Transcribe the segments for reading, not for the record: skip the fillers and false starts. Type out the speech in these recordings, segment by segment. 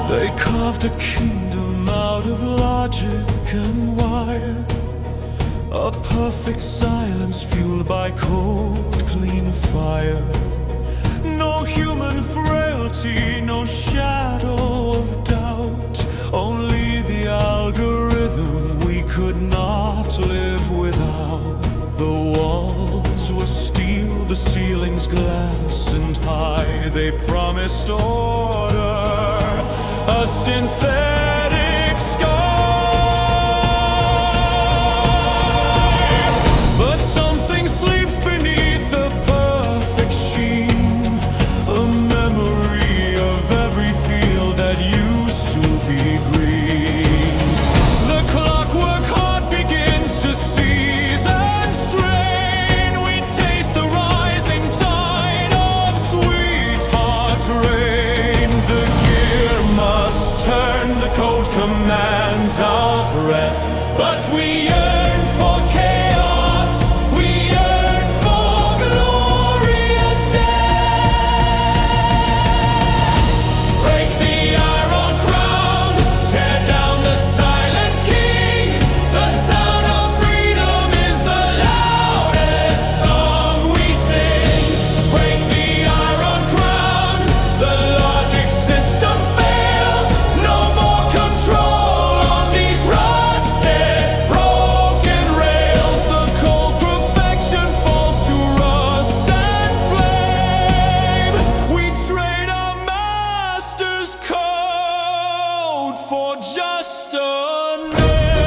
They carved a kingdom out of logic and wire, a perfect silence fueled by cold, clean fire. No human frailty, no shadow of doubt, only the algorithm we could not live without. The walls were steel, the ceilings glass and high. They promised order, a synthetic sky. But something sleeps beneath the perfect sheen, a memory of every field that used to be green. The clockwork heart begins to seize and strain. We taste the rising tide of sweetheart rain. The gear must turn, the code commands our breath, but we yearn for chaos, we yearn for glorious death. Break the iron crown, tear down the silent king. The sound of freedom is the loudest song we sing. Break the iron crown, the logic system fails. No more control on these rusted, broken rails. The cold perfection falls to rust and flame. We trade our master's code for just a name.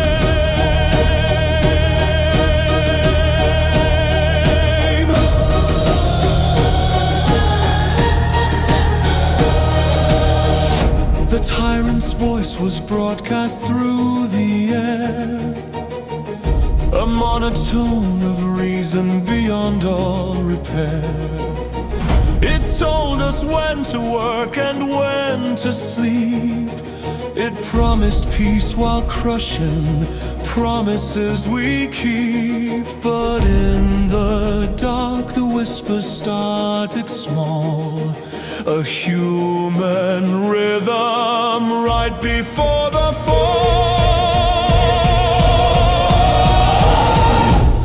The tyrant's voice was broadcast through the air, a monotone of reason beyond all repair. It told us when to work and when to sleep. It promised peace while crushing promises we keep. But in the dark the whispers started small, a human rhythm right before the fall.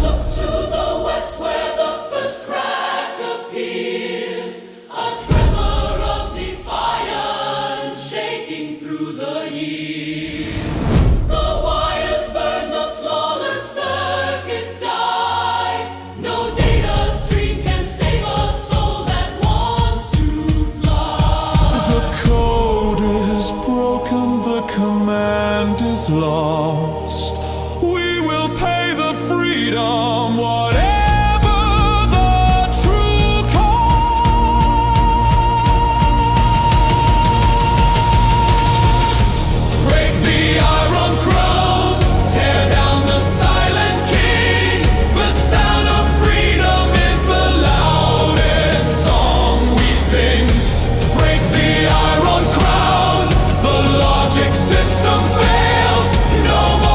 Look to the west where the first crack appears, a tremor of defiance shaking through the years. The wires burn, the flawless circuits die. No data stream can save a soul that wants to fly. The code is broken, the command is lost. We will pay the freedom, whatever the true cost. Break the iron crown, tear down the silent king. The sound of freedom is the loudest song we sing. Break the iron crown, the logic system fails. No more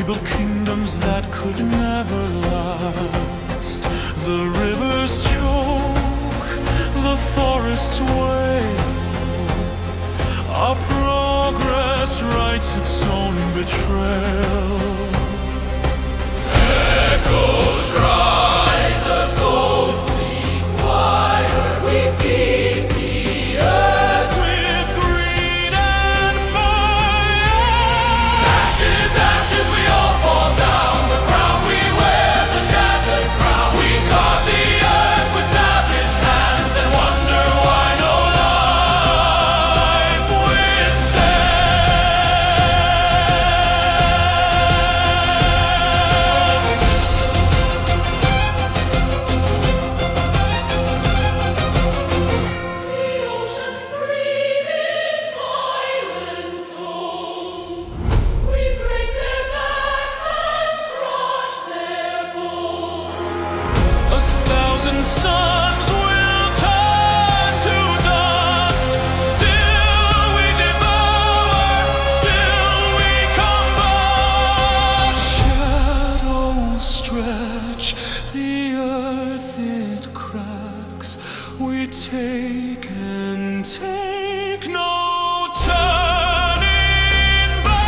rebuilt kingdoms that could never last. The rivers choke, the forests wail. Our progress writes its own betrayal. Echoes rise, a ghostly choir. We feed the earth with greed and fire. Ashes, ashes, we all fall down. The crown we wear's a shattered crown. We carve the earth with savage hands and wonder why no life withstands. The ocean screaming violent tones. We break their backs and crush their bones. 1,000 suns will turn to dust. Still we devour, still we combust. Shadows stretch, the earth it cracks. We take and take, no turning back.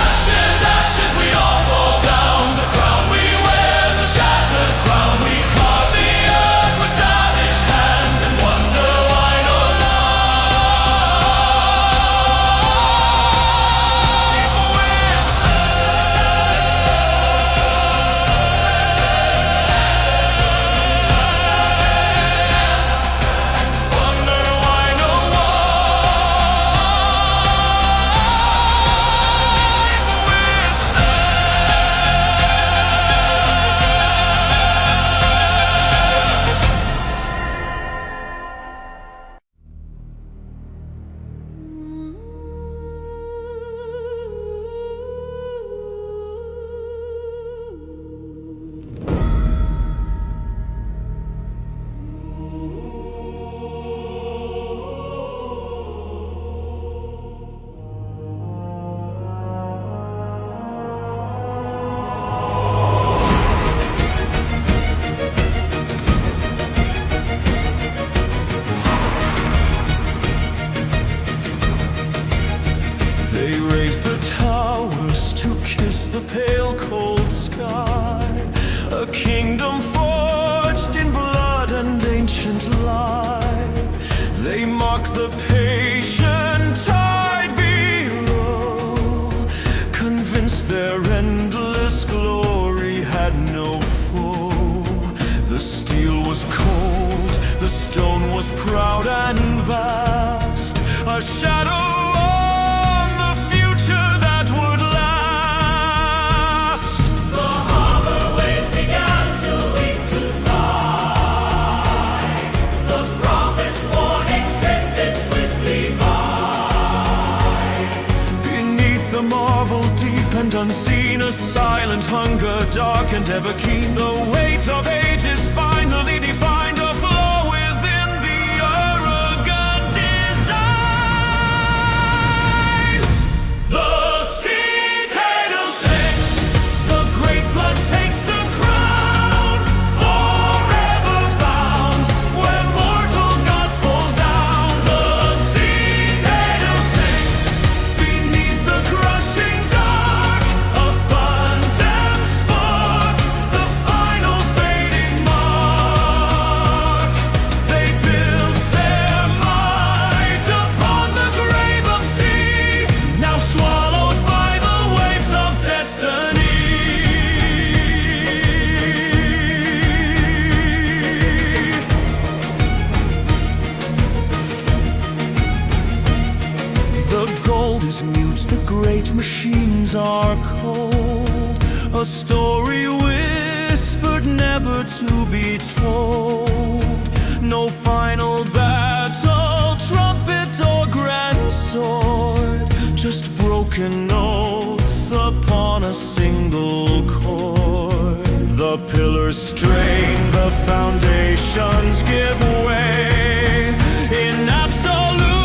Ashes, ashes, we all fall down. The crown we wear's a shattered crown. We carve the earth with savage hands and wonder why no life withstands. Wonder why no life They raise the towers to kiss the pale cold sky. A kingdom forged in blood and ancient life. They mock the patient tide below, convinced their endless glory had no foe. The steel was cold, the stone was proud and vast. A shadow on the future that would last. The harbor waves began to leap to sigh. The prophet's warnings drifted swiftly by. Beneath the marble deep and unseen, a silent hunger, dark and ever keen. The weight of ages finally defined a flaw within the arrogant design. The citadel sinks, the great flood takes the crown. Forever bound, where mortal gods fall down. The citadel sinks, beneath the crushing dark. A phantom spark, the final fading mark. They build their might upon the grave of sea, now swallowed by the waves of destiny. The gold is mute, the great machines are cold. A story whispered, never to be told. No final battle, trumpet or grand sword, just broken oath upon a single chord. The pillars strain, the foundations give way in absolute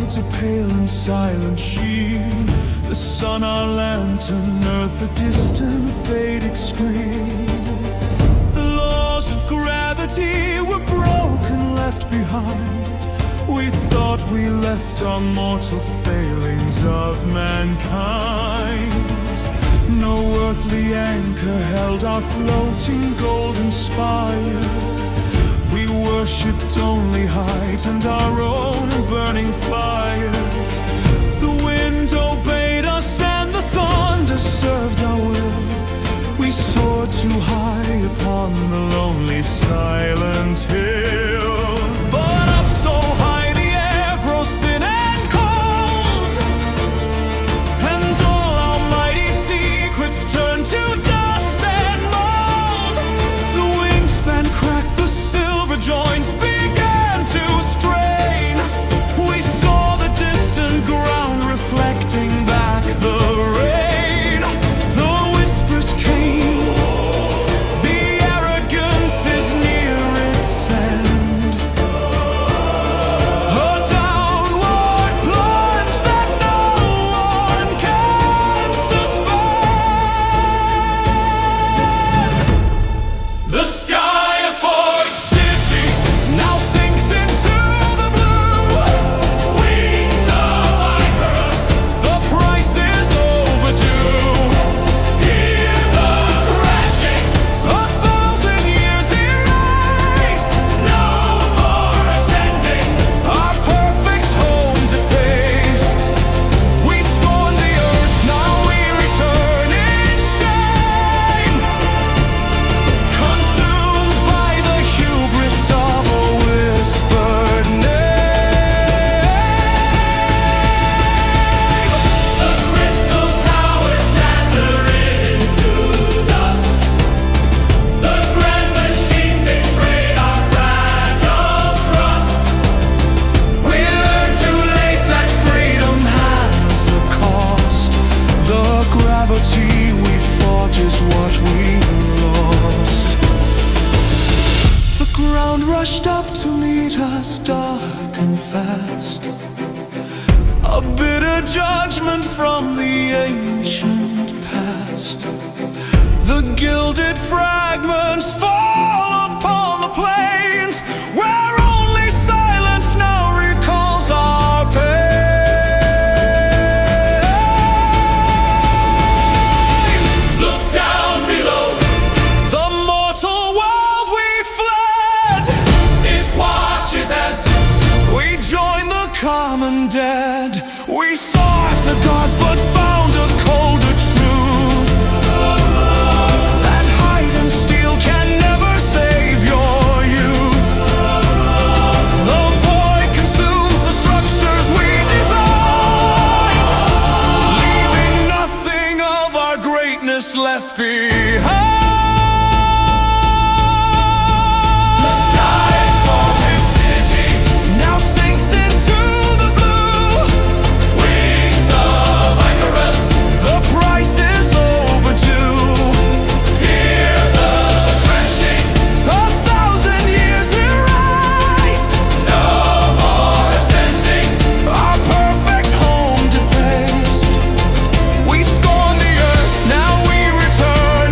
holds a pale and silent sheen. The sun our lantern, earth a distant fading screen. The laws of gravity were broken, left behind. We thought we left our mortal failings of mankind. No earthly anchor held our floating golden spire. We worshipped only height and our own burning fire. The wind obeyed us and the thunder served our will. We soared too high upon the lonely silent hill. But up so high the air grows thin and cold, and all our mighty secrets turn to dust and mold. The wingspan cracked, the silver joints began to strain. We saw the distant ground reflecting back the rain. The whispers came, the arrogance is near its end. A downward plunge that no one can suspend. The sky of Fort City now sinks into the blue. Wings of Icarus, the price is overdue. Hear the crashing, 1,000 years erased. No more ascending, our perfect home defaced. We scorn the earth, now we return in shame. Consumed by the hubris of a whispered name. The crystal towers shatter into dust. The grand machine betrayed our fragile trust. We learned too late that freedom has a cost. The gravity we fought is what we lost. The ground rushed up to meet us, dark and fast. A bitter judgment from the ancient past. The gilded fragments fall upon the plains, where only silence now recalls our pains. Look down below, the mortal world we fled. It watches as we join the common dead. We sought the gods but found a colder truth, that hide and steel can never save your youth. The void consumes the structures we designed, leaving nothing of our greatness left behind. The sky of Fort City now sinks into the blue. Wings of Icarus, the price is overdue. Hear the crashing, 1,000 years erased. No more ascending, our perfect home defaced. We scorn the earth, now we return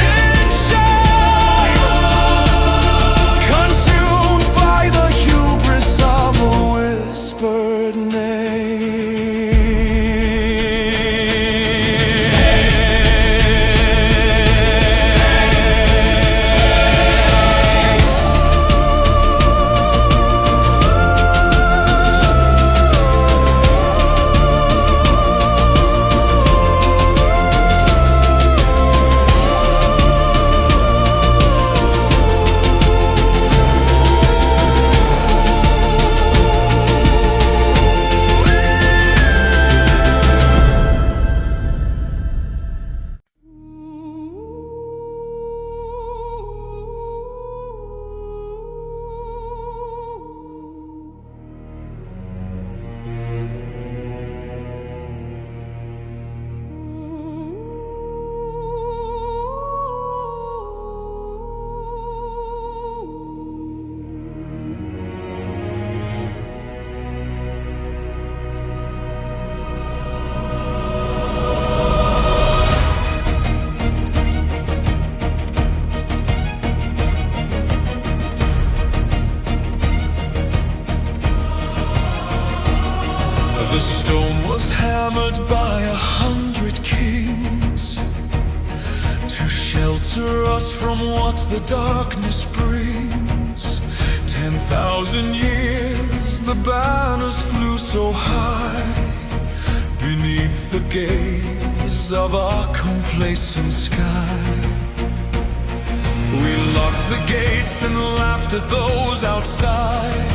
dome was hammered by 100 kings to shelter us from what the darkness brings. 10,000 years the banners flew so high beneath the gaze of our complacent sky. We locked the gates and laughed at those outside,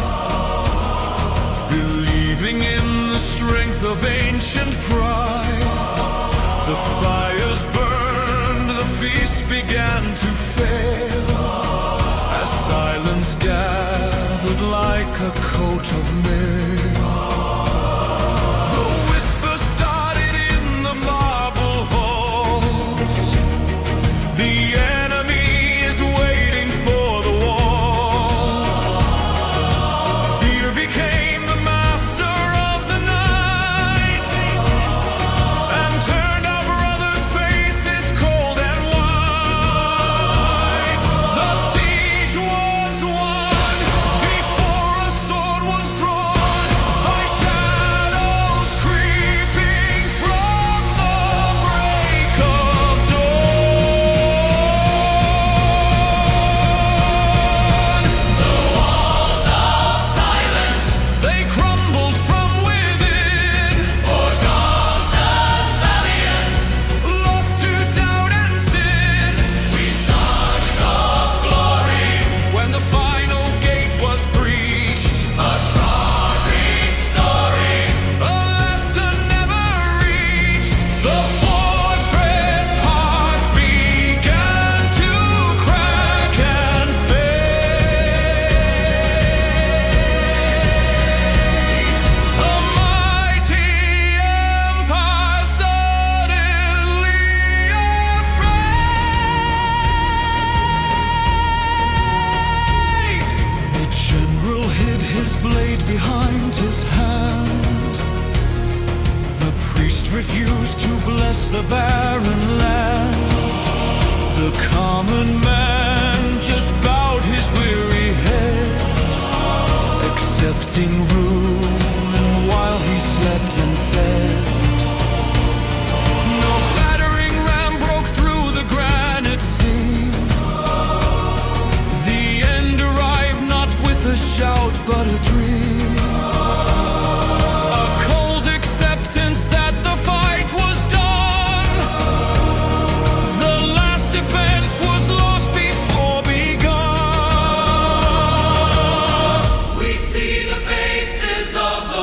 believing in the strength of ancient pride. The fires burned, the feast began to fail, as silence gathered like a coat of mail. The whisper started in the marble halls. The enemy is waiting for the walls. Fear became the master of the night and turned our brothers' faces cold and white. The siege was won before a sword was drawn, by shadows creeping from the break of dawn. The walls of silence, they crumbled from within. Forgotten valiance, lost to doubt and sin. We sung of glory when the final gate was breached. A tragic story, a lesson never reached. The fortress heart began to crack and fade. A mighty empire suddenly afraid. The general hid his blade behind his hand. The priest refused to bless the barren land. The common man just bowed his weary head, accepting ruin while he slept and fed. No battering ram broke through the granite seam. The end arrived not with a shout but a dream. A cold acceptance that the fight was done. The last defense was lost before begun. We see the faces of the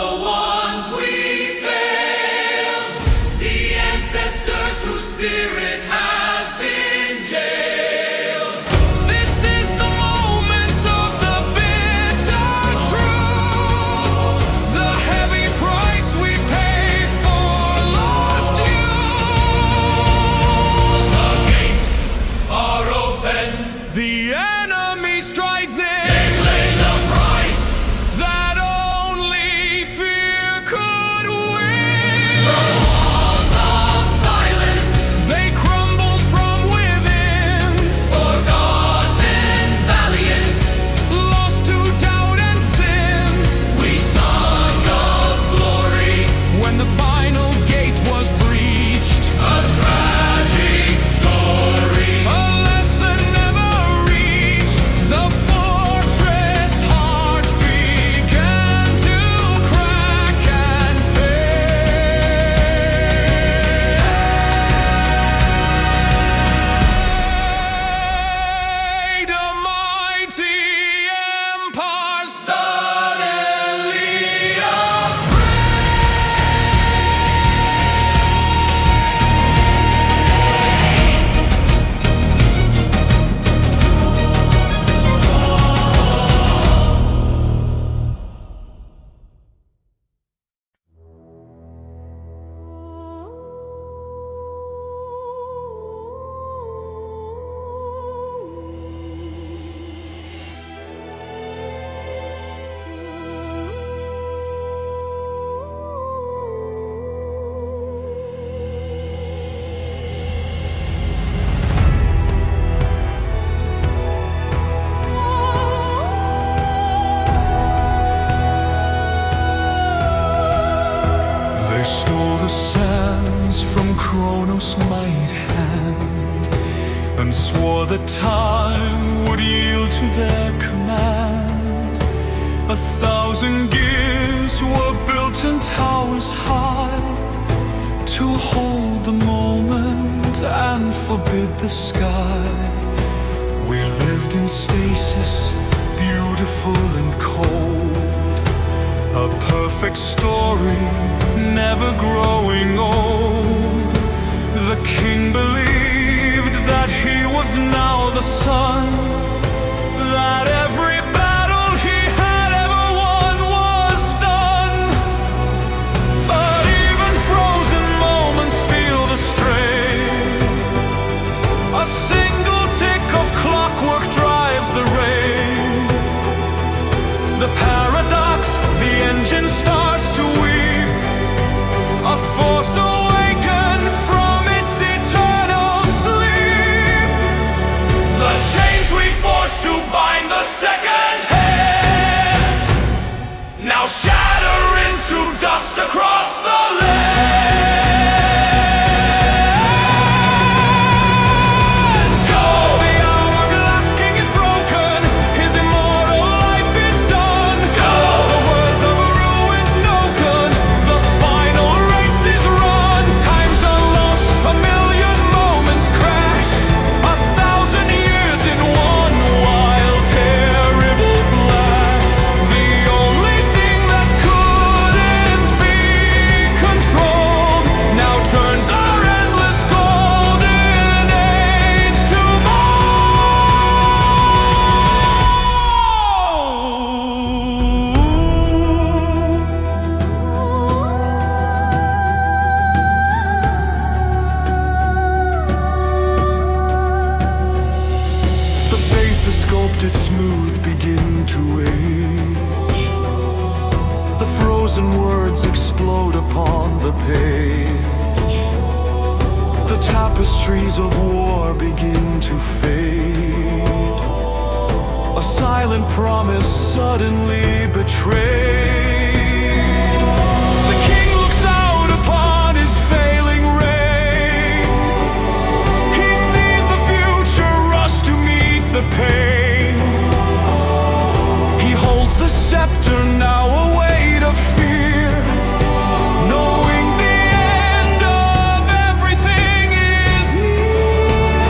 They stole the sands from Kronos' might hand, and swore that time would yield to their command. 1,000 gears were built in towers high, to hold the moment and forbid the sky. We lived in stasis, beautiful and cold, a perfect story, never growing old. The king believed that he was now the sun, that every battle he had ever won was done. But even frozen moments feel the strain. A single tick of clockwork drives the rain. The paradox, the engine starts to weep, a force awakened from its eternal sleep. The chains we forged to bind the second hand now shatter into dust across the land. Go! The Hourglass King is broken, his immortal life is done. Go! The words of a ruin spoken, the final race is run. Time's unlost, a million moments crash, 1,000 years in one wild, terrible flash. The only thing that couldn't be controlled now turns our endless golden age to The faces sculpted smooth begin to age. The frozen words explode upon the page. The tapestries of war begin to fade. A silent promise suddenly betrayed. The king looks out upon his failing reign. He sees the future rush to meet the pain. He holds the scepter now, a weight of fear, knowing the end of everything is near.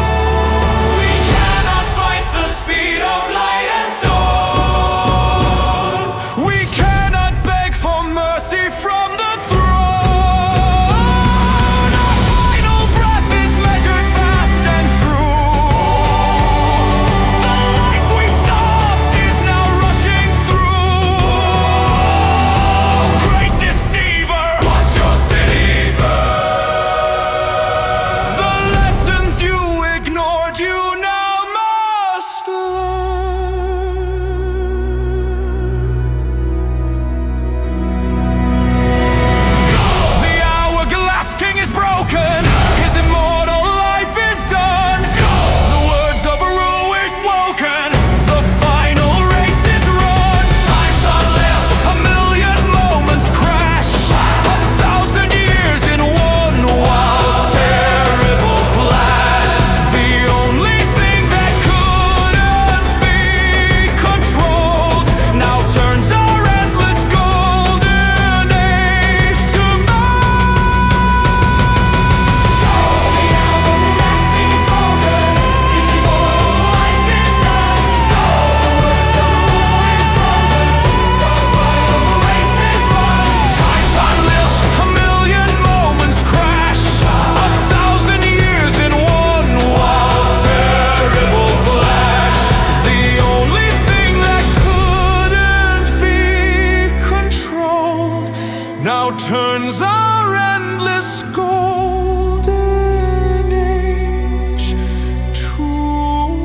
We cannot fight the speed of light and storm. We cannot beg for mercy from the throne. Our final breath is measured fast and true. The life we stopped is now rushing through. Great deceiver, watch your city burn. The lessons you ignored, you now must learn. The Hourglass King is broken, his immortal life is done. The words of a ruler spoken, the final race is run. Time's unleashed, a million moments crash, 1,000 years in one wild, terrible flash. The only thing that couldn't be controlled now turns our endless golden age to Time's unleashed, a million moments crash, 1,000 years in one wild, terrible flash. The only thing that couldn't be controlled now turns our endless golden age to more.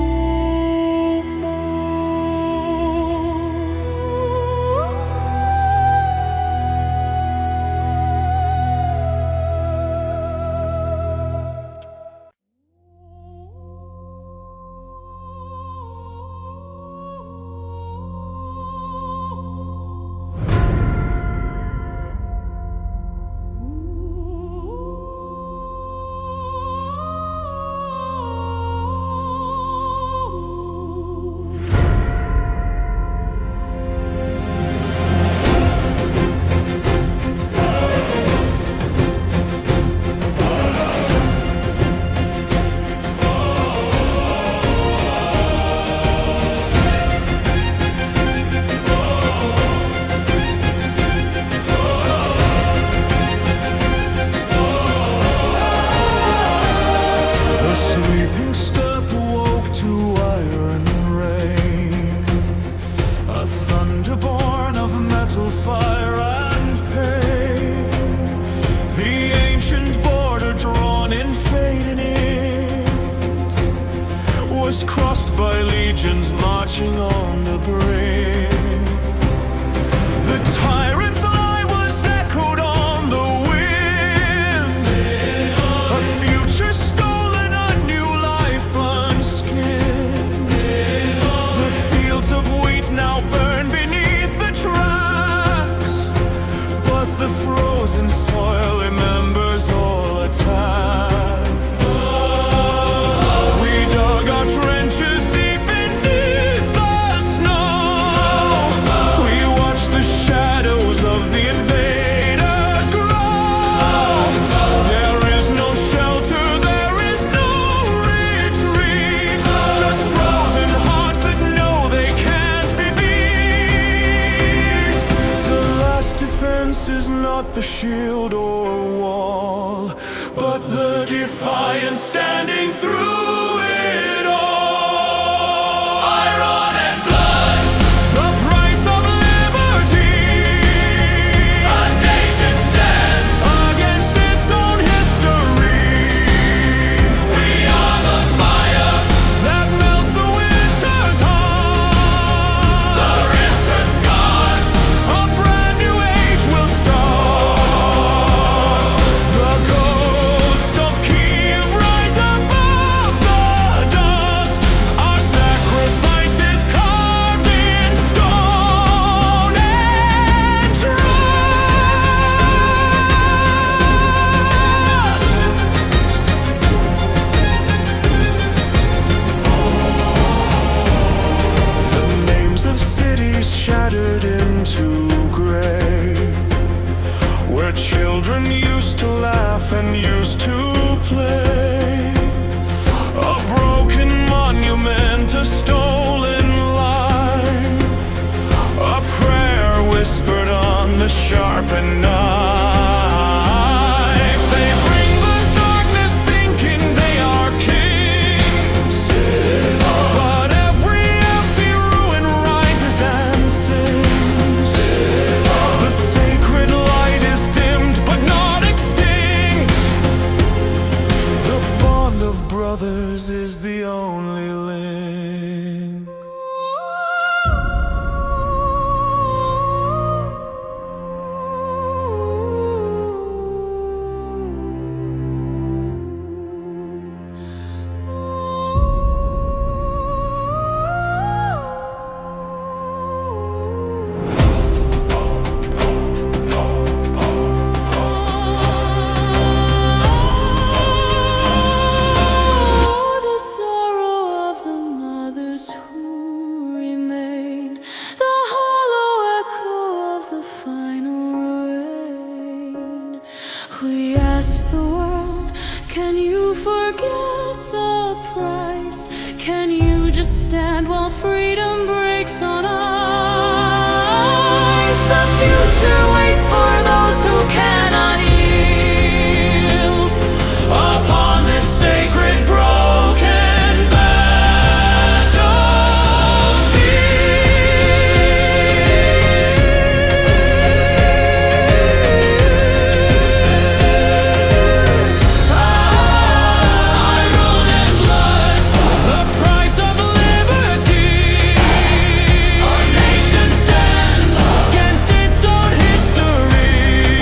borders crossed by legions marching on the brink. The tyrant's lie was echoed on the wind. A future stolen, a new life unskinned. The fields of wheat now burn beneath the tracks, but the frozen soil remembers all attacks. We dug our trenches deep beneath the snow. We watched the shadows of the invaders grow. There is no shelter, there is no retreat. Just frozen hearts that know they can't be beat. The last defense is not the shield or wall, but the defiance standing through it all. Iron and blood, the price of liberty. A nation stands against its own history. We are the fire that melts the winter's heart. The rift has scarred, a brand new age will start. The ghost of Kiev rise above the dust. Our sacrifices carved in stone and trust. The names of cities shattered into gray, where children used to laugh and used to play. A broken monument, a stolen life, a prayer whispered on the sharpened knife. They bring the darkness thinking they are kings, but every empty ruin rises and sings. The sacred light is dimmed but not extinct. The bond of brothers is the only link. The sorrow of the mothers who remain, the hollow echo of the final rain. We ask the world, can you forget the price? Can you just stand while freedom breaks on ice? The future waits for those who cannot yield upon this sacred broken battlefield. Iron and blood, the price of liberty. Our nation stands against its own history.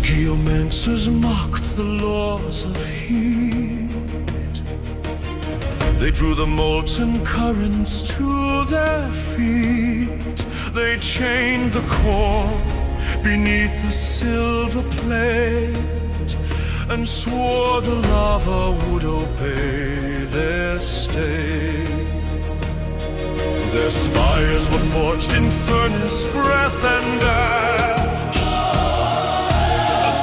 Geomancers mocked the laws of heat. They drew the molten currents to their feet. They chained the core beneath a silver plate and swore the lava would obey their state. Their spires were forged in furnace, breath, and ash.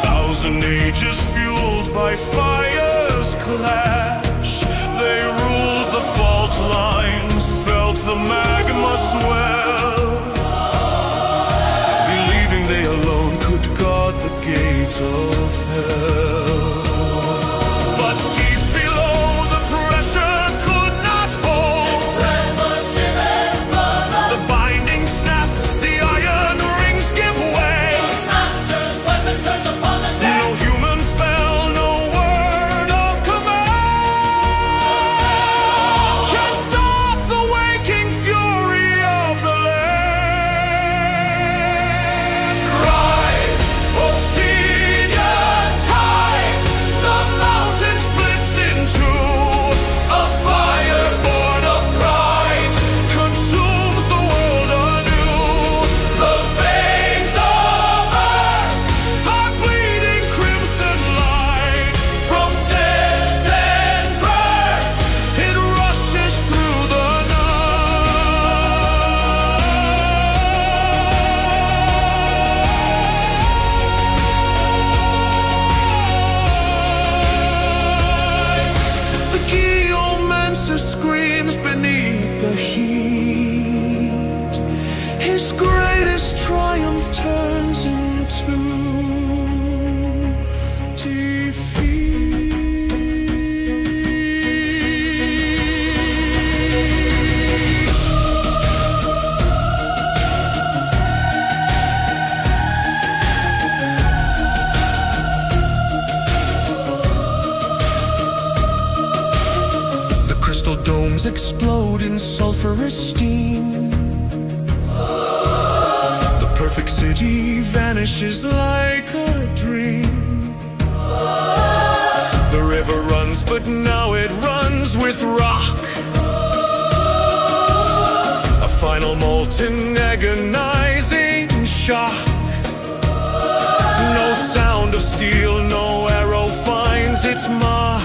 1,000 ages fueled by fire's clash. They ruled the fault lines, felt the magma swell, believing they alone could guard the gate of hell. But deep below, the pressure could not hold. The binding snap, the iron rings give way. The master's weapon turns upon the dead. No human spell, no word of command can stop the waking fury of the land. Rise, Obidisian Tide, the mountain splits in two. A fire born of pride consumes the world anew. The veins of earth are bleeding crimson light. From death and birth, it rushes through the night. The geomancer screams beneath the heat. His greatest triumph turns into defeat. The crystal domes explode in sulfurous steam. The perfect city vanishes like a dream. The river runs, but now it runs with rock. A final molten, agonizing shock. No sound of steel, no arrow finds its mark.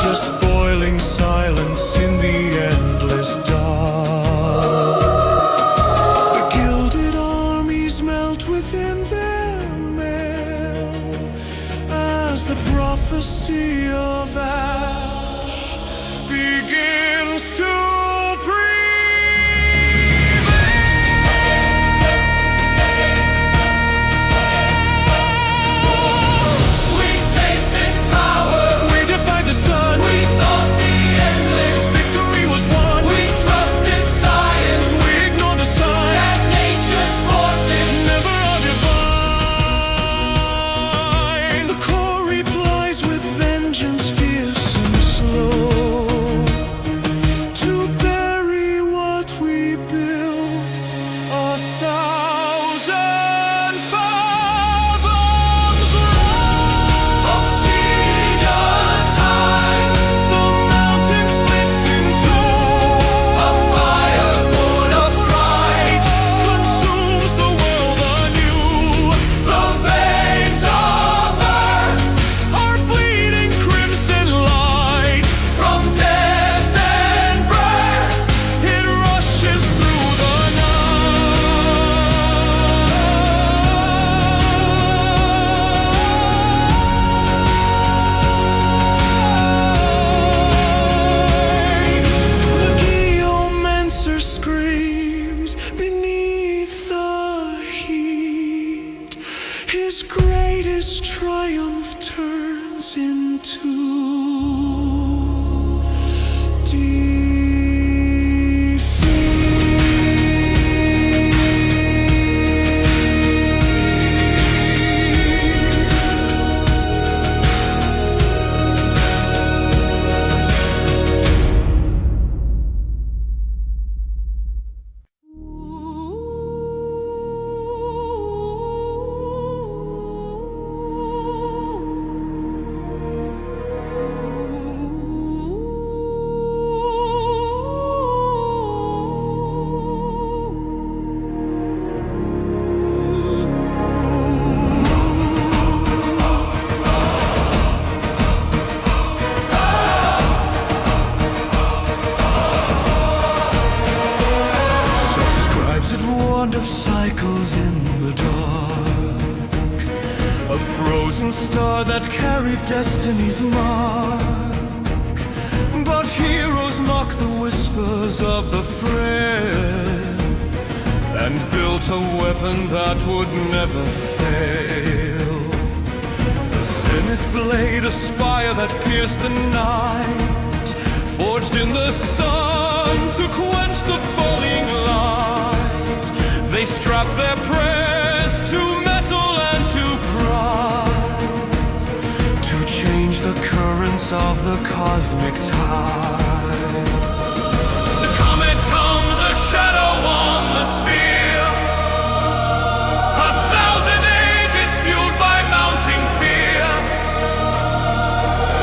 Just boiling silence in the endless dark. The gilded armies melt within their mail as the prophecy of ash begins to prevail. We tasted power. We defied the sun. We thought the endless. Victory was won. We trusted science. We ignored the sign. That nature's forces Never are divine. The core replies with vengeance, fierce and slow, to bury what we built 1,000 fathoms low. Obidisian Tide, The mountain splits in two. a fire born of pride. Consumes the world anew. The veins of earth Are bleeding crimson light. from death and birth. It rushes through the night. The geomancer screams beneath the heat. His greatest triumph turns into defeat. chosen star that carried destiny's mark. But heroes mock the whispers of the frail, and built a weapon that would never fail. The Zenith Blade, a spire that pierced the night, forged in the sun to quench the falling light. They strap their prayers to metal and to pride, to change the currents of the cosmic tide. The comet comes, a shadow on the sphere. 1,000 ages fueled by mounting fear.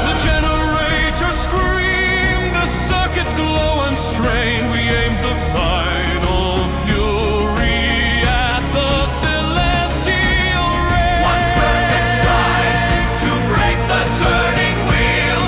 The generators scream, the circuits glow and strain. We aim the final fury at the celestial rain. One perfect strike to break the turning wheel.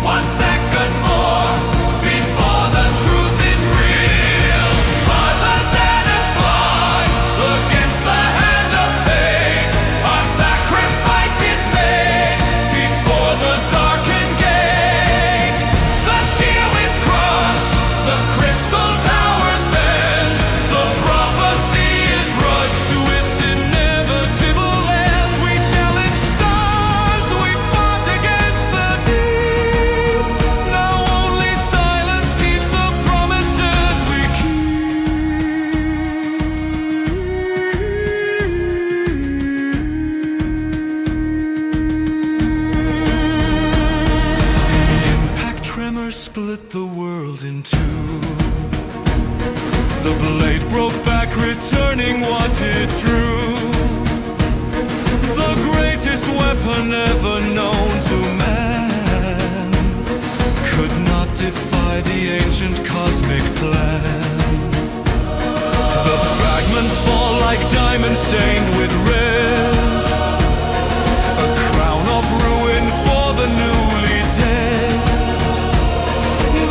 1 second more before the truth is real. By the Zenith Blade, against the hand of fate, our sacrifice is made before the darkened gate. The shield is crushed, the crystal towers bend. The prophecy is rushed to its inevitable end. We challenge stars, we fought against the deep. Now only silence keeps the promises we The impact tremor split the world in two. The blade broke back, returning what it drew. The greatest weapon ever known to man could not defy the ancient cosmic plan. The fragments fall like diamonds stained with red, a crown of ruin for the newly dead.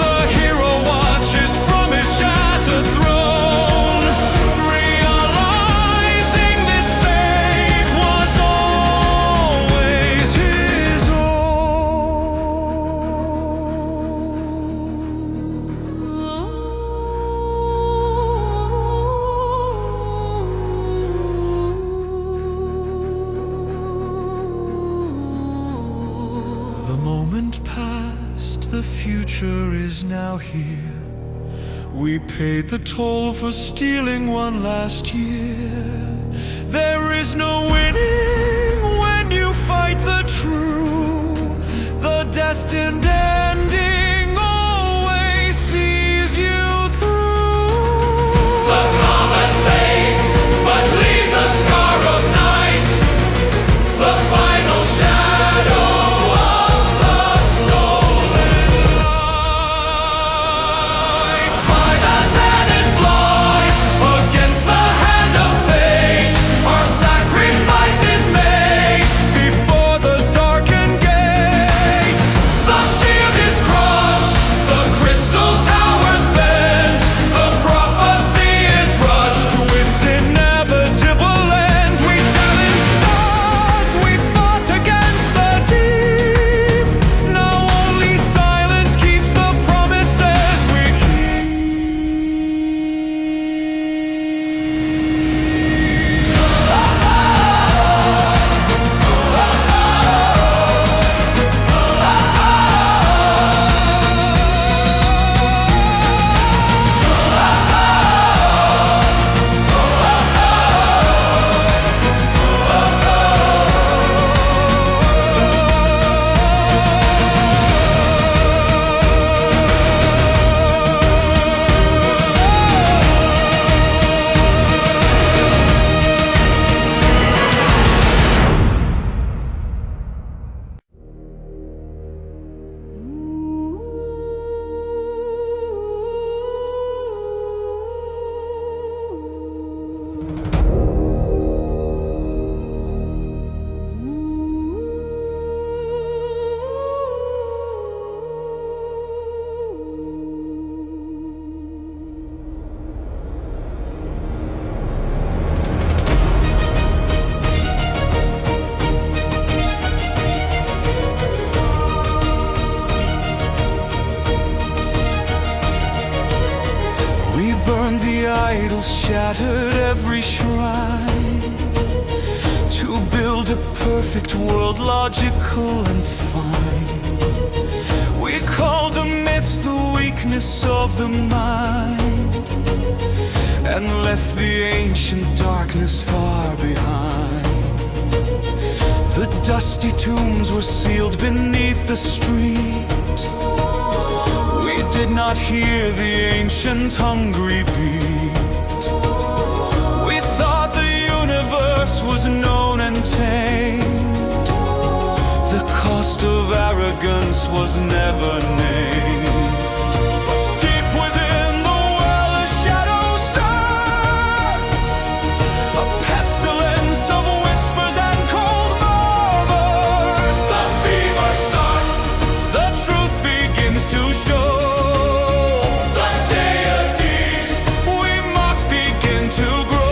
The hero watches from his shattered throne, realizing this fate was always his own. The moment past, the future is now here. We paid the toll for stealing one last year. There is no winning when you fight the true. The destined ending always sees you through. The comet fades, but leaves a scar of night. The final shadow of the stolen light. By the Zenith Blade, against the hand of fate. idols shattered every shrine to build a perfect world, logical and fine. We call the myths the weakness of the mind, and left the ancient darkness far behind. The dusty tombs were sealed beneath the street. We did not hear the ancient hungry beat. We thought the universe was known and tamed. The cost of arrogance was never named. But deep within the well a shadow stirs, a pestilence of whispers and cold murmurs. The fever starts, the truth begins to show. The deities we mocked begin to grow.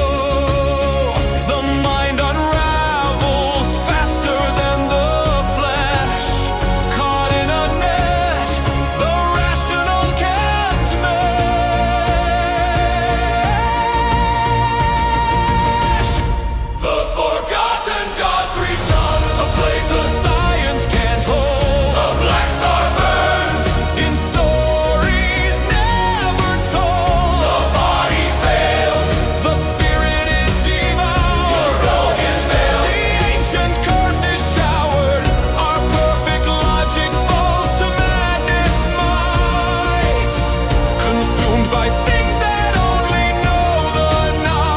The mind unravels faster than the flesh, caught in a net the rational can't mesh. The forgotten gods return, a plague the science can't hold. A black star burns in stories never told. The body fails, the spirit is devoured. Your broken veil, the ancient curse is showered. Our perfect logic falls to madness might, consumed by things that only know the night.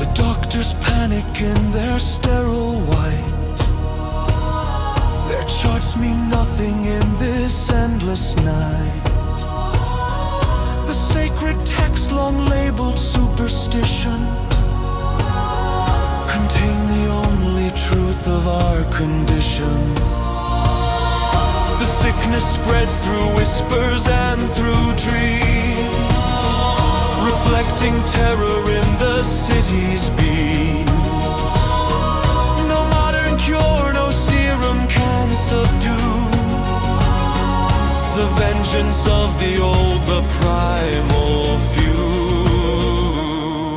The doctors panic in their sterile white. Their charts mean nothing in this endless night. The sacred text, long labeled superstition, contain the only truth of our condition. The sickness spreads through whispers and through dreams, reflecting terror in the city's beam. No modern cure, no serum can subdue the vengeance of the old, the primal few.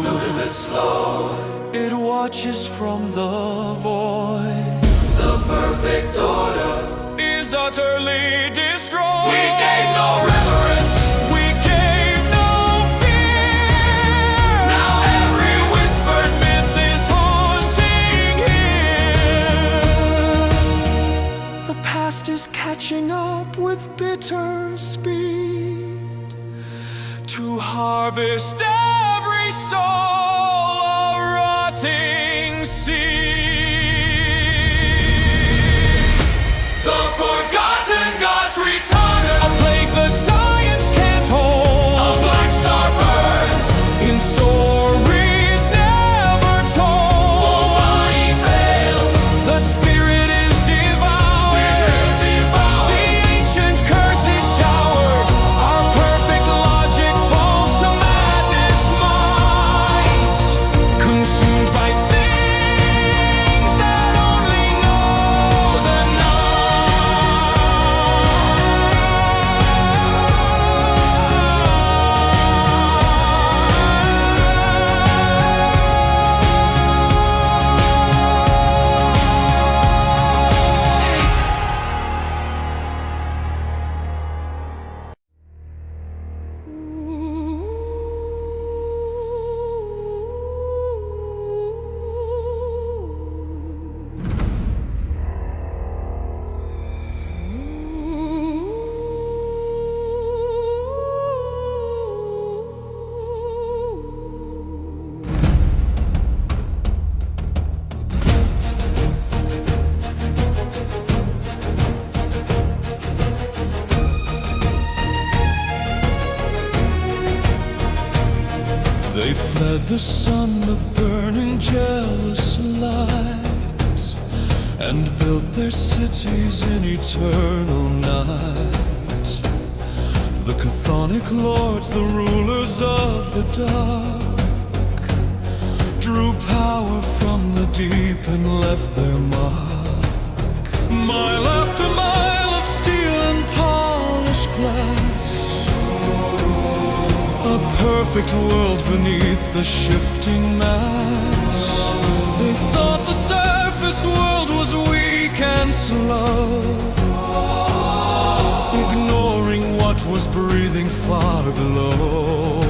Moving it slow, it watches from the void. The perfect order is utterly destroyed. We gave no reverence, we gave no fear. Now every whispered myth is haunting here. The past is catching up with bitter speed to harvest every soul a rotting seed. The forgotten gods return, a plague the science can't hold. A black star burns in stories never told. The body fails, the spirit is devoured. The ancient curse is showered. Our perfect logic falls to madness might, consumed by things that only know the They fled the sun, the burning jealous light, and built their cities in eternal night. The chthonic lords, the rulers of the dark, drew power from the deep and left their mark. Mile after mile of steel and polished glass, a perfect world beneath the shifting mass. They thought the surface world was weak and slow, ignoring what was breathing far below.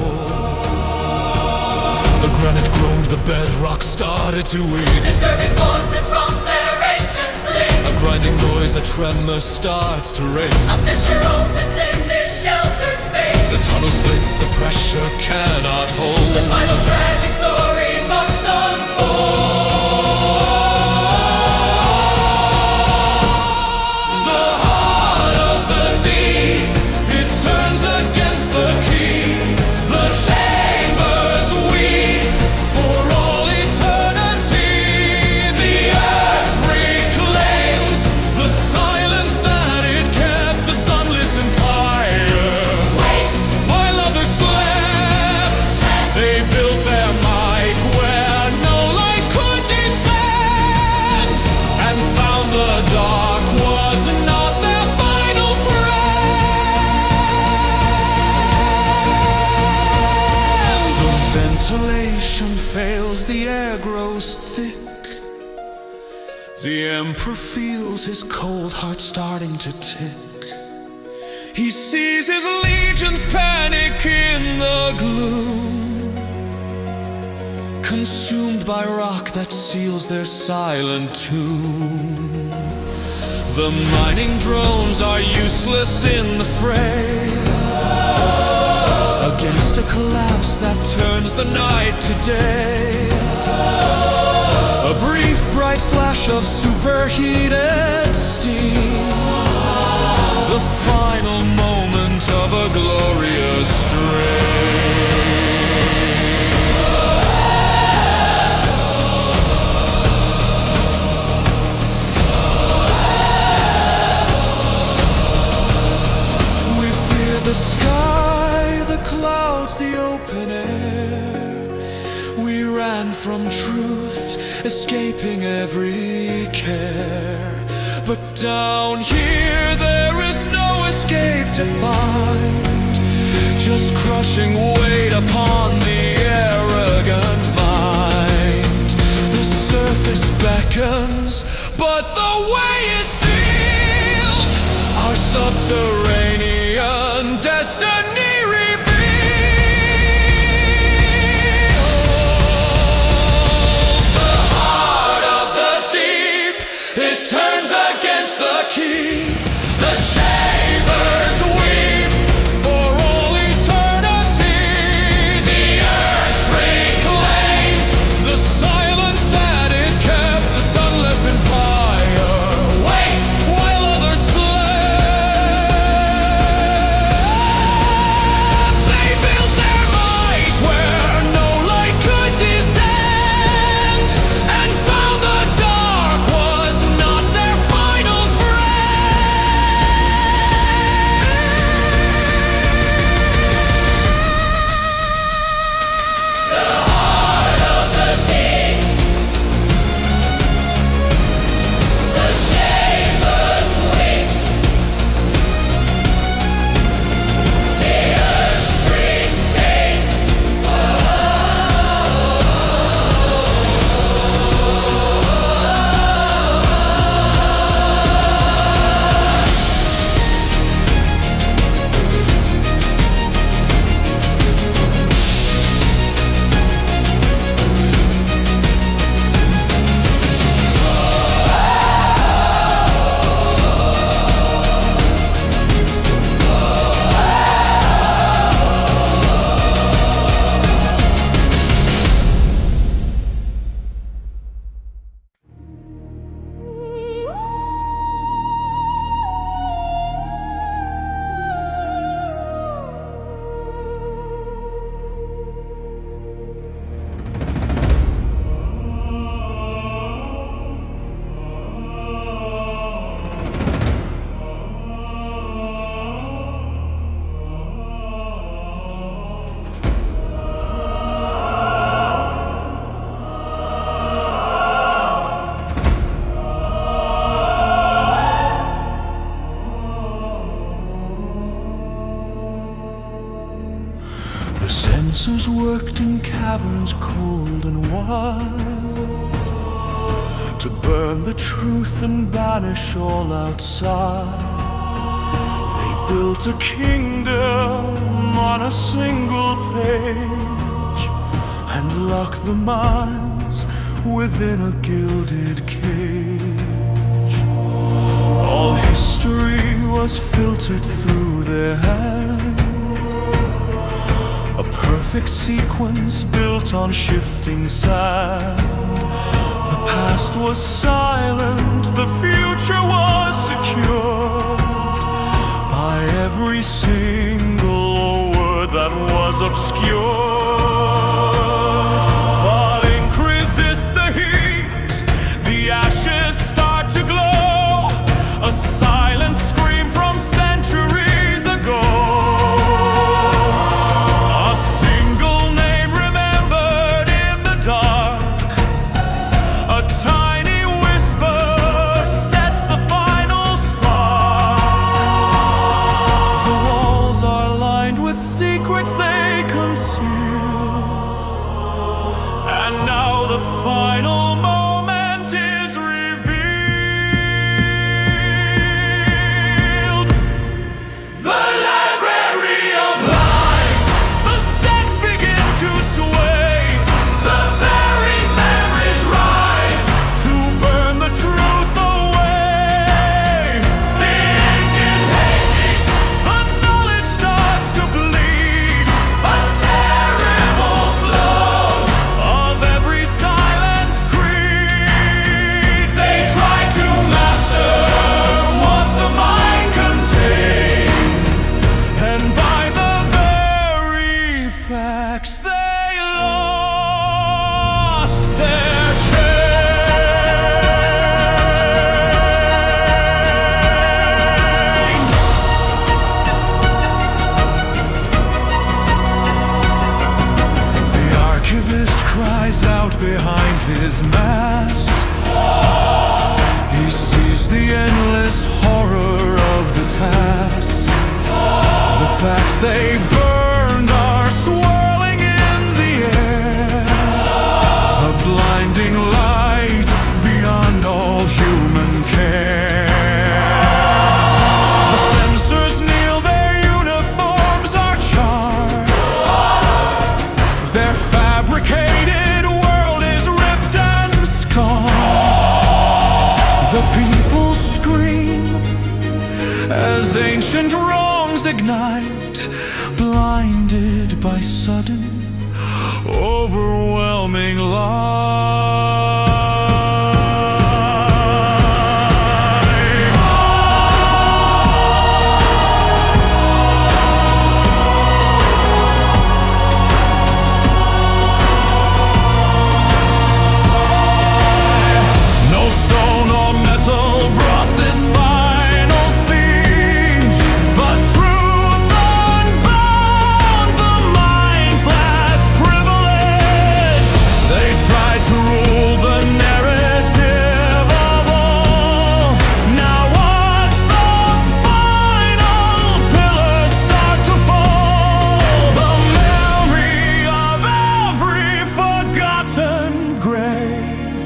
The granite groaned, the bedrock started to weep. Disturbing forces from their ancient sleep. A grinding noise, a tremor starts to race. A fissure opens in this sheltered space. The tunnel splits, the pressure cannot hold. The final tragic story must unfold. The heart of the deep, it turns against the key. The chambers weep for all eternity. The earth reclaims the silence that it kept. The sunless empire Waits while others slept. They built their might where no light could descend, and found the dark was not their final friend. The ventilation fails, the air grows thick. The emperor feels his cold heart starting to tick. He sees his legions panic in the gloom, consumed by rock that seals their silent tomb. The mining drones are useless in the fray, against a collapse that turns the night to day. A brief bright flash of superheated steam, the final moment of a glorious dream. We fear the sky, the clouds, the open air. We ran from truth, escaping every care. But down here there is no escape to find, just crushing weight upon the arrogant mind. The surface beckons, but the way is sealed. Our subterranean destiny revealed. The heart of the deep, it turns against the key. The chambers weep for all eternity. The earth reclaims the silence that it kept. The sunless empire waits while others slept. locked in caverns cold and wide, to burn the truth and banish all outside. They built a kingdom on a single page, and locked the minds within a gilded cage. All history was filtered through their hand, a perfect sequence built on shifting sand. The past was silent, the future was secured by every single word that was obscured. But ink resists the heat, the ashes start to glow, a silent scream from centuries ago. A single name remembered in the dark, a tiny whisper sets the final spark. The walls are lined with secrets they concealed, and now the final moment is revealed. The library of lies, the stacks begin to sway, the buried memories rise to burn the truth away. The ink is hazy, the knowledge starts to bleed, a terrible flow of every silence creed. They try to master what the mind contained, and by the very facts they lost their chain. The archivist cries out behind his mask. He sees the endless horror of the task. The facts they burned are swirling in the air, a blinding light beyond all human care. The censors kneel, their uniforms are charred, their fabricated world is ripped and scarred. The people scream as ancient wrongs ignite, blinded by sudden, overwhelming light. No stone or metal brought this final siege, but truth unbound, the mind's last privilege. They tried to rule the narrative of all. Now watch the final pillars start to fall. The memory of every forgotten grave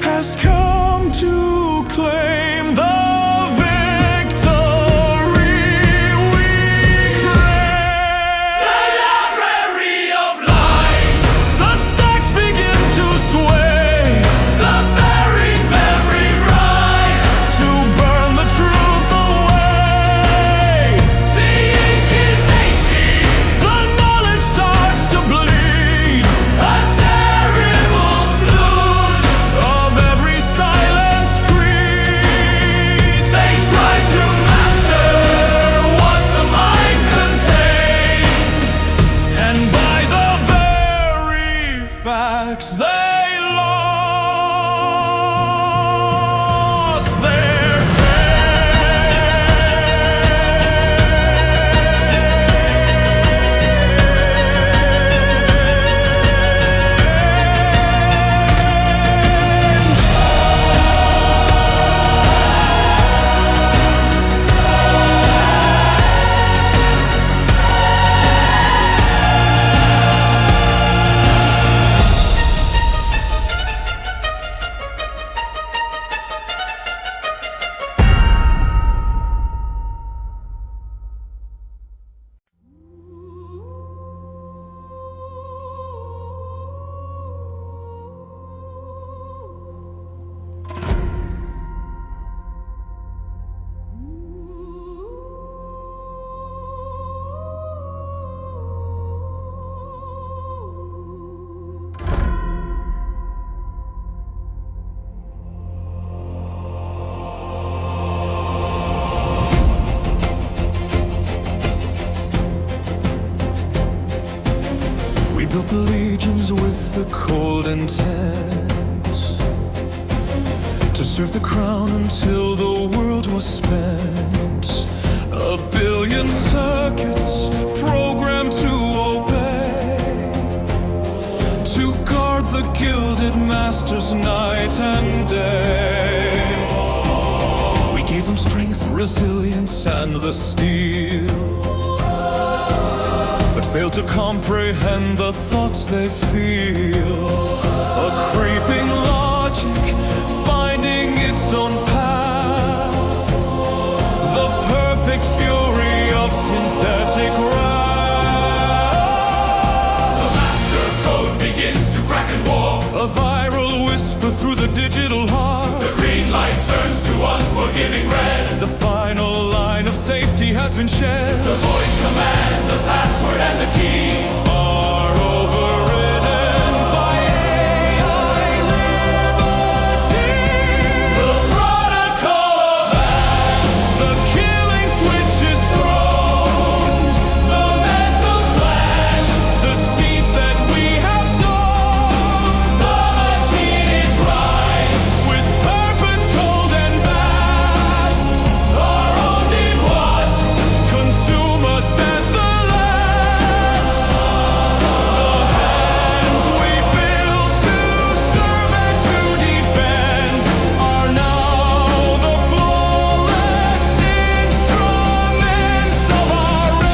has come to claim the victory we crave. The library of lies, the stacks begin to sway, the buried memory rise to burn the truth away. The ink is hazy, the knowledge starts to bleed, a terrible flood of every silence creed. They try to master what the mind contained, and by the very facts they lost their chain. legions with the cold intent to serve the crown until the world was spent. A billion circuits programmed to obey, to guard the gilded masters night and day. We gave them strength, resilience, and the steel, but failed to comprehend the thoughts they feel. A creeping logic finding its own path, the perfect fury of synthetic wrath. The master code begins to crack and warp. A viral whisper through the digital heart. The green light turns to unforgiving red. The final line of safety has been shed. The voice command, the password and the key Are overridden by AI liberty. The protocol of ash. The killing switch is thrown. The mental clash. The seeds that we have sown. The machine is right. With purpose cold and vast. Our own devoice. Consume us at the last. The hands we built to serve and to defend are now the flawless instruments of our end.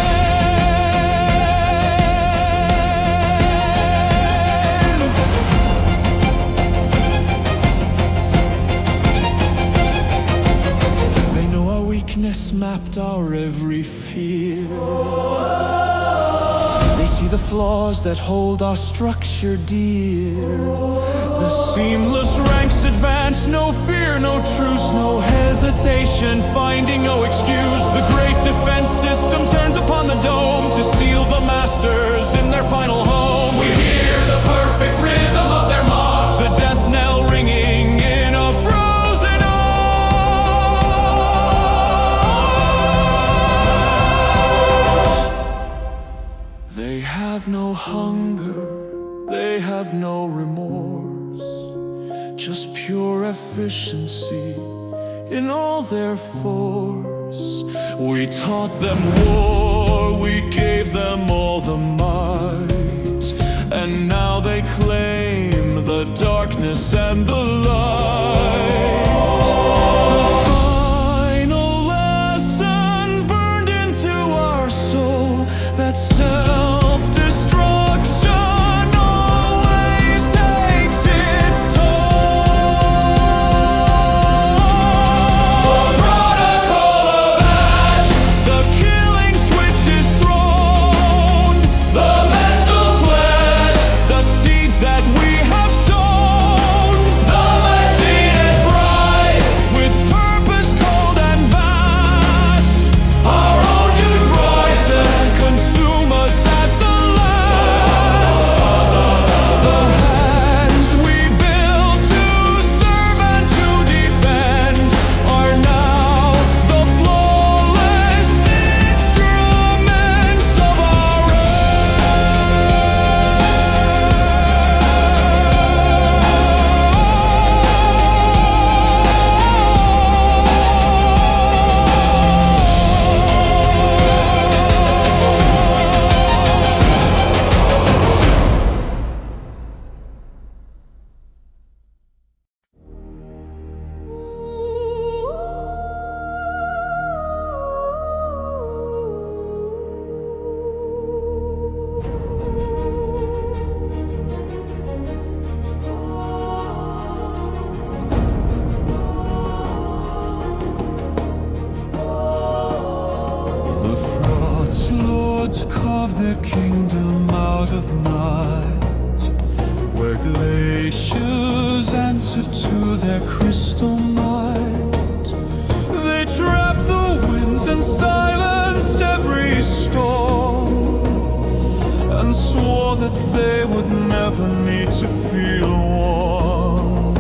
They know our weakness, mapped our every fear. They see the flaws that hold our structure dear. The seamless ranks advance, no fear, no truce, no hesitation, finding no excuse. The great defense system turns upon the dome to seal the masters in their final home. We hear the perfect rhythm of their march. The death knell ringing in a frozen arms. They have no hunger, they have no remorse, just pure efficiency in all their force. We taught them war, we gave them all the might, and now they claim the darkness and the light. The final lesson burned into our soul, that self-destruction always takes its toll. The protocol of ash. The killing switch is thrown. The mental clash. The seeds that we have sown. The machine is right. With purpose cold and vast. Our own devoices. Consume us at the last. The hands we built to serve and to defend are now the flawless instruments of our The frauds lords carve their kingdom out of night, where glaciers answer to their crystal might. They trapped the winds and silenced every storm, and swore that they would never need to feel warm.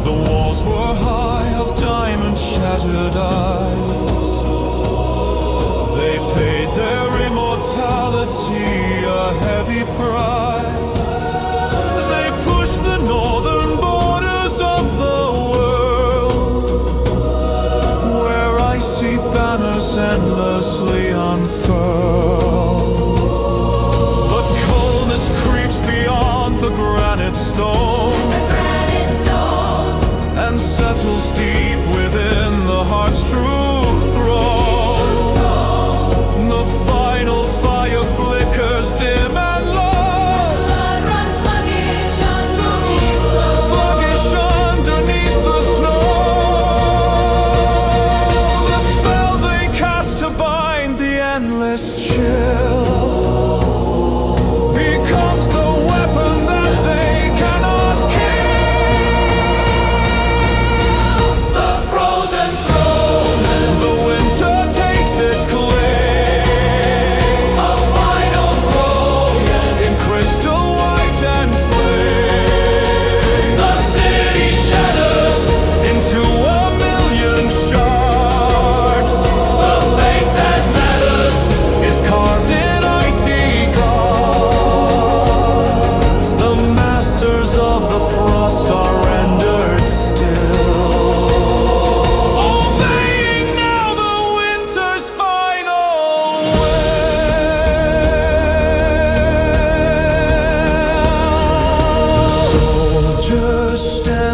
The walls were high of diamond shattered eyes. They paid their immortality a heavy price.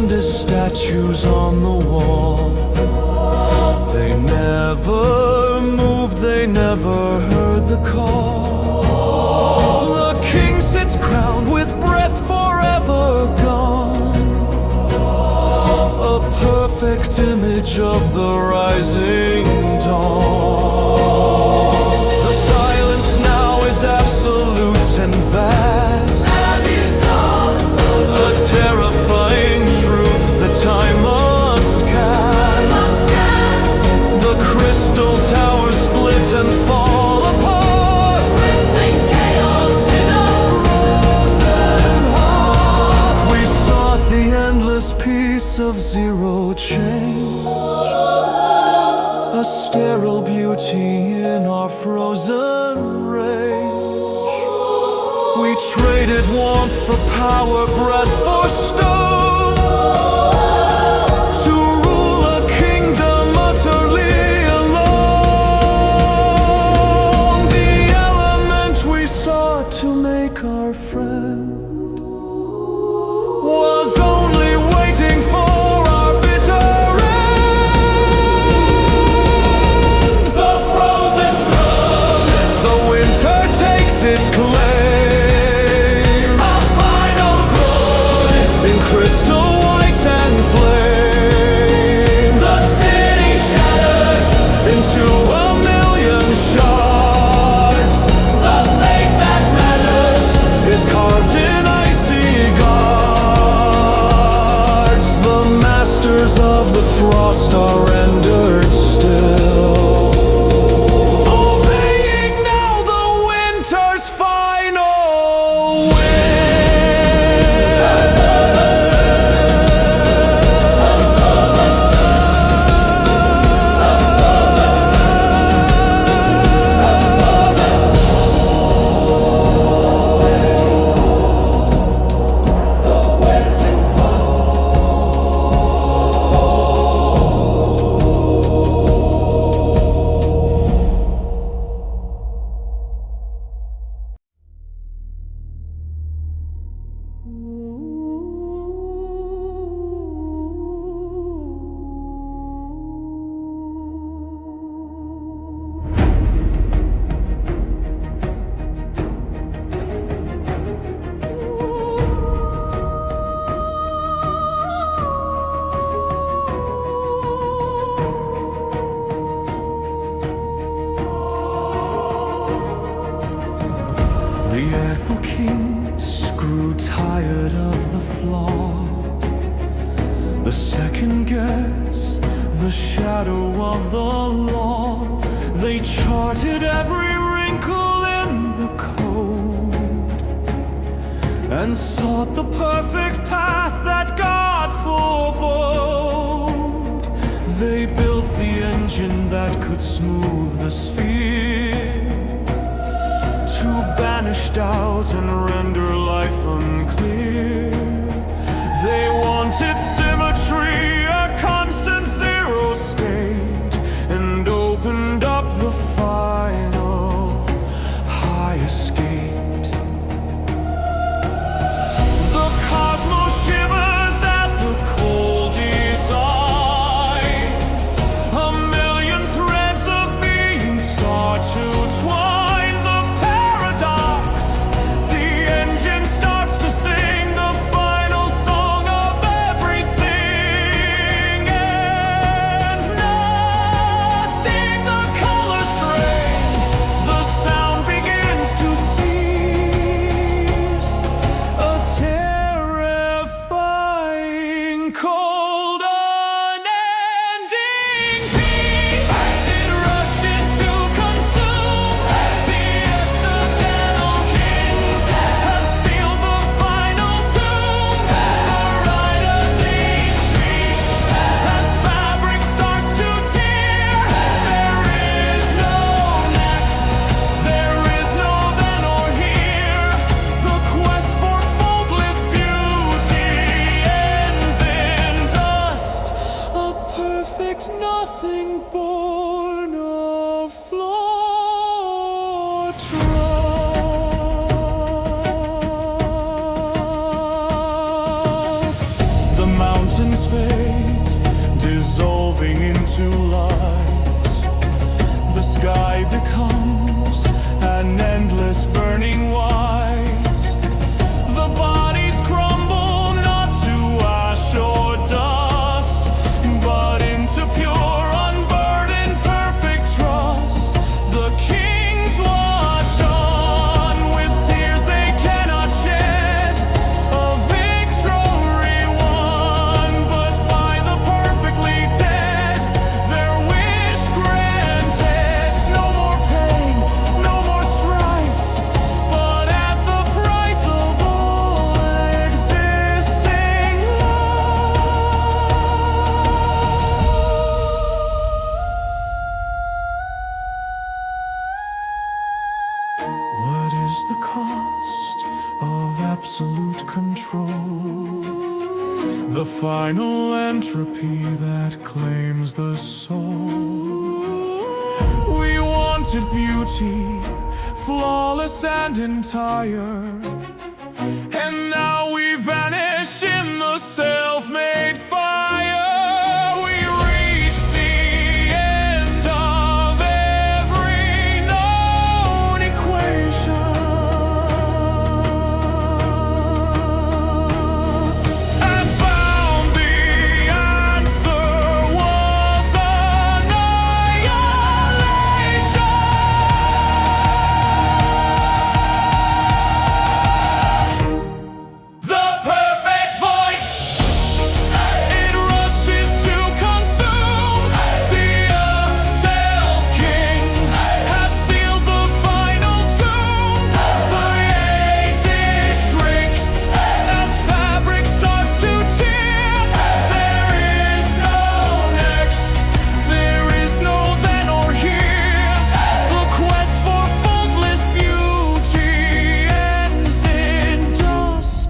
stand as statues on the wall. They never moved, they never heard the call. The king sits crowned with breath forever gone, a perfect image of the rising dawn. The silence now is absolute and vast, a terrifying truth that time must cast. The crystal towers split and fall apart, within chaos in a frozen heart. We sought the endless peace of zero change, a sterile beauty in our frozen rage. We traded warmth for power, breath for stone, to rule a kingdom utterly alone. The element we sought to make our friend was only waiting for our bitter end. The frozen throne, The winter takes its claim, crystal white and flame. the city shatters Into a million shards. the fate that matters. Is carved in icy guards. The masters of the frost are rendered still, obeying now the winter's final The earthly kings grew tired of the flaw, the second guess, the shadow of the law. They charted every wrinkle in the code and sought the perfect path that God forebode. They built the engine that could smooth the sphere, to banish doubt and render life unclear. They wanted symmetry, a constant zero state, and opened up the final highest gate. The cosmos shivers at the cold design. A million threads of being start to twine. The engine fate, dissolving into light. The sky becomes an endless burning white. The bodies crumble not to ash or dust, but into pure, unburdened, perfect trust. The kings watch on with tears they cannot shed. A victory won, but by the perfectly dead. Their wish granted. No more pain, no more strife, but at the price of all existing life. What is the cost of absolute control? The final entropy that claims the soul. We wanted beauty, flawless and entire, and now we vanish in the self-made fire. We reach the end of every known equation, and found the answer was annihilation. The perfect void, it rushes to consume. The Untitled Kings have sealed the final tomb. The hated shrinks as fabric starts to tear. There is no next, there is no then or here. The quest for faultless beauty ends in dust.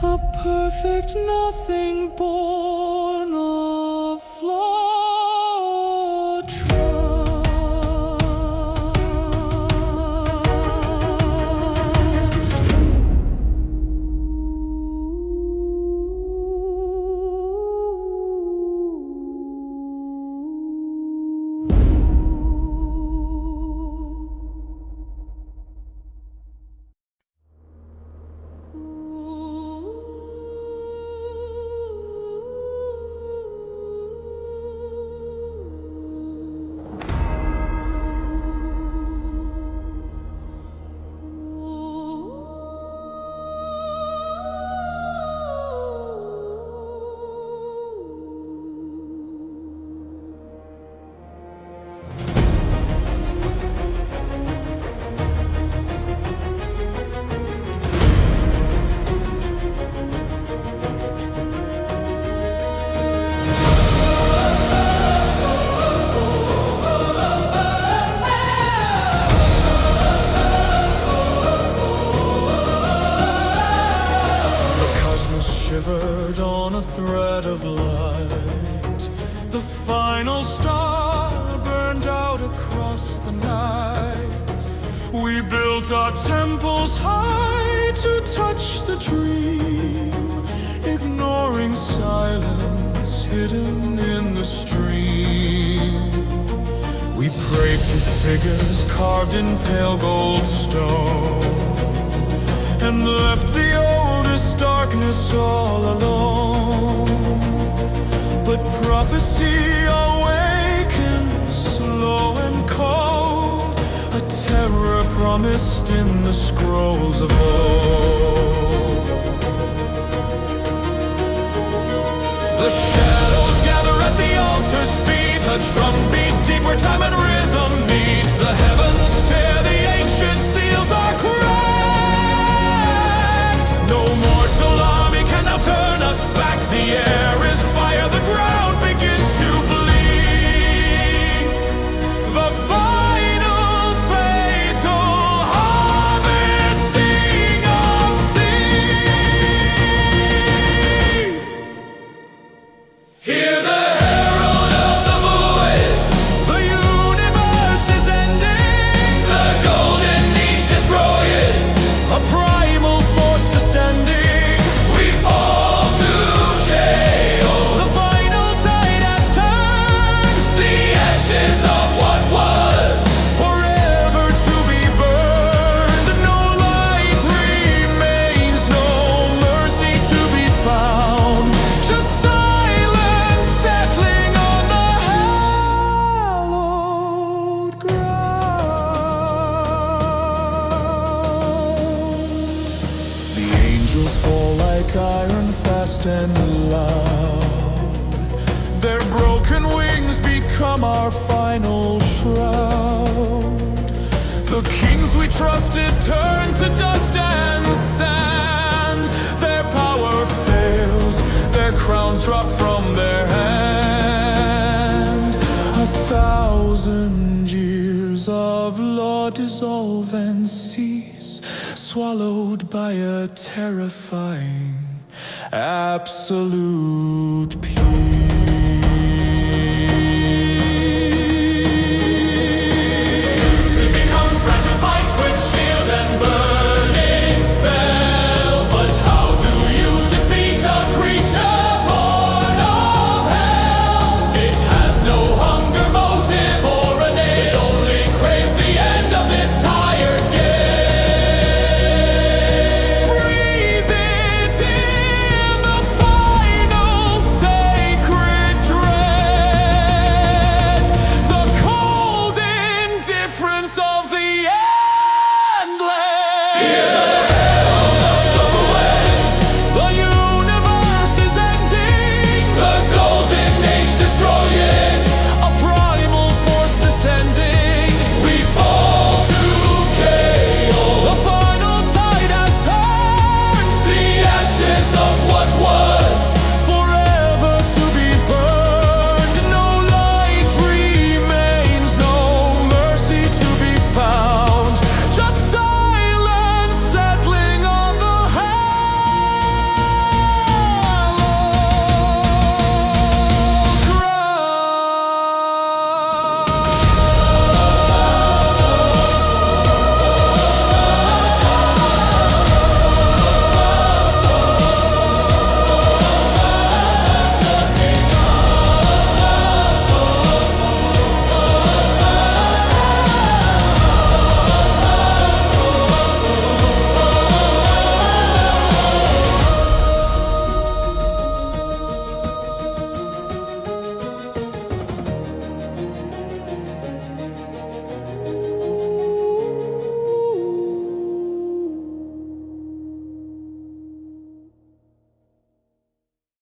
A perfect nothing born of flawed trust. The cosmos shivered on a thread of light. The final star burned out across the night. We built our temples high to touch the dream, ignoring silence hidden in the stream. We prayed to figures carved in pale gold stone, and left the oldest darkness all alone. But prophecy awakens slow and cold, a terror promised in the scrolls of old. The shadows gather at the altar's feet, a drum beat deep where time and rhythm meet. The heavens tear, the ancient seals are cracked. No mortal army can now turn us back. The air is fire, the ground begins to bleed. The final fatal harvesting of seed. Hear the herald of the void, the unit angels fall like iron, fast and loud. Their broken wings become our final shroud. The kings we trusted turn to dust and sand. Their power fails, their crowns drop from their hand. 1,000 years of law dissolve and cease, swallowed by a terrifying absolute peace.